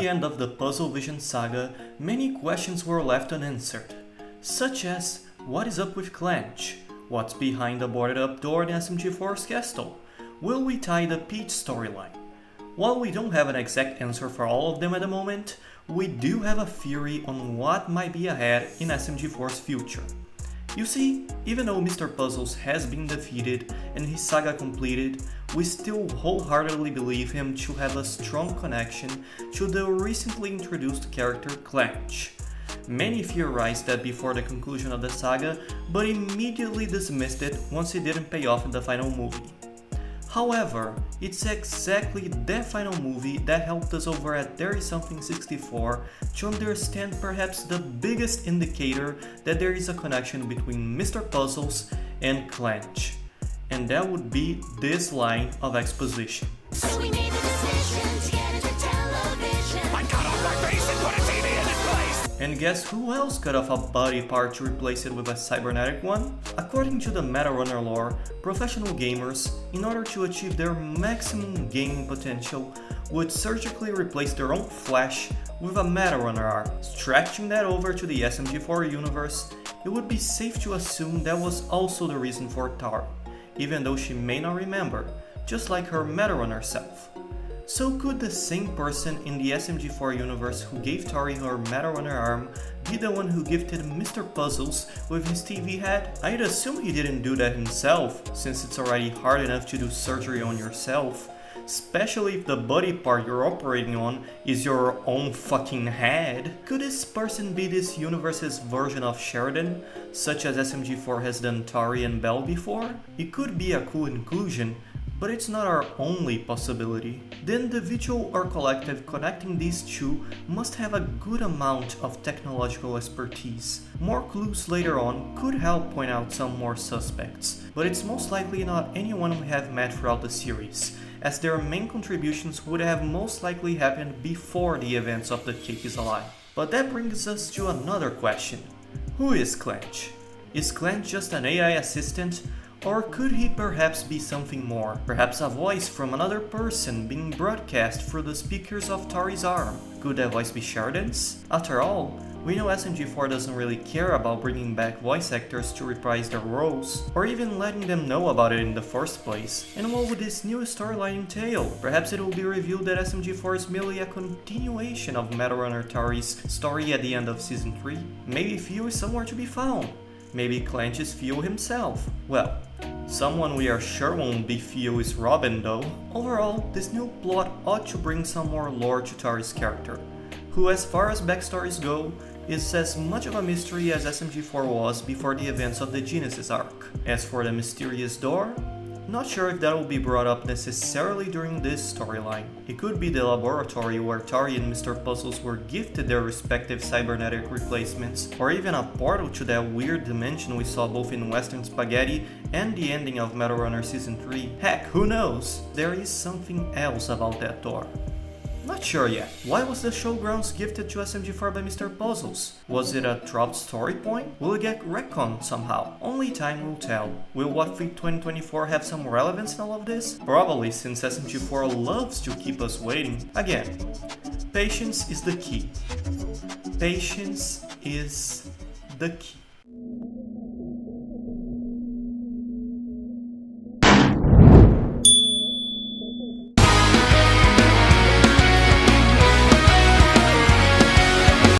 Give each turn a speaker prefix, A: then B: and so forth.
A: the end of the Puzzle Vision saga, many questions were left unanswered, such as what is up with Clanch? What's behind the boarded up door in SMG4's castle? Will we tie the Peach storyline? While we don't have an exact answer for all of them at the moment, we do have a theory on what might be ahead in SMG4's future. You see, even though Mr. Puzzles has been defeated and his saga completed, we still wholeheartedly believe him to have a strong connection to the recently introduced character Clanch. Many theorized that before the conclusion of the saga, but immediately dismissed it once it didn't pay off in the final movie. However, it's exactly that final movie that helped us over at There Is Something 64 to understand perhaps the biggest indicator that there is a connection between Mr. Puzzles and Clanch. And that would be this line of exposition.
B: So we made the decision to get into television.
C: I cut off my face and put a TV in its place!
A: And guess who else cut off a body part to replace it with a cybernetic one? According to the Metarunner lore, professional gamers, in order to achieve their maximum gaming potential, would surgically replace their own flesh with a Metarunner arm. Stretching that over to the SMG4 universe, it would be safe to assume that was also the reason for Tari, even though she may not remember, just like her Metarunner self. So could the same person in the SMG4 universe who gave Tari her Metarunner arm be the one who gifted Mr. Puzzles with his TV head? I'd assume he didn't do that himself, since it's already hard enough to do surgery on yourself, especially if the body part you're operating on is your own fucking head. Could this person be this universe's version of Sheridan, such as SMG4 has done Tari and Bell before? It could be a cool inclusion, but it's not our only possibility. The individual or collective connecting these two must have a good amount of technological expertise. More clues later on could help point out some more suspects, but it's most likely not anyone we have met throughout the series, as their main contributions would have most likely happened before the events of The Cake is Alive. But that brings us to another question. Who is Clanch? Is Clanch just an AI assistant? Or could he perhaps be something more? Perhaps a voice from another person being broadcast through the speakers of Tari's arm? Could that voice be Sheridan's? After all, we know SMG4 doesn't really care about bringing back voice actors to reprise their roles, or even letting them know about it in the first place. And what would this new storyline entail? Perhaps it will be revealed that SMG4 is merely a continuation of Metarunner Tari's story at the end of Season 3? Maybe Theo is somewhere to be found. Maybe Clanch is Theo himself. Well, someone we are sure won't be Theo is Robin though. Overall, this new plot ought to bring some more lore to Tari's character, who as far as backstories go, is as much of a mystery as SMG4 was before the events of the Genesis arc. As for the mysterious door, not sure if that will be brought up necessarily during this storyline. It could be the laboratory where Tari and Mr. Puzzles were gifted their respective cybernetic replacements, or even a portal to that weird dimension we saw both in Western Spaghetti and the ending of Metarunner Season 3. Heck, who knows? There is something else about that door. Not sure yet. Why was the showgrounds gifted to SMG4 by Mr. Puzzles? Was it a dropped story point? Will it get retconned somehow? Only time will tell. Will What If 2024 have some relevance in all of this? Probably, since SMG4 loves to keep us waiting. Again, patience is the key. Patience is the key.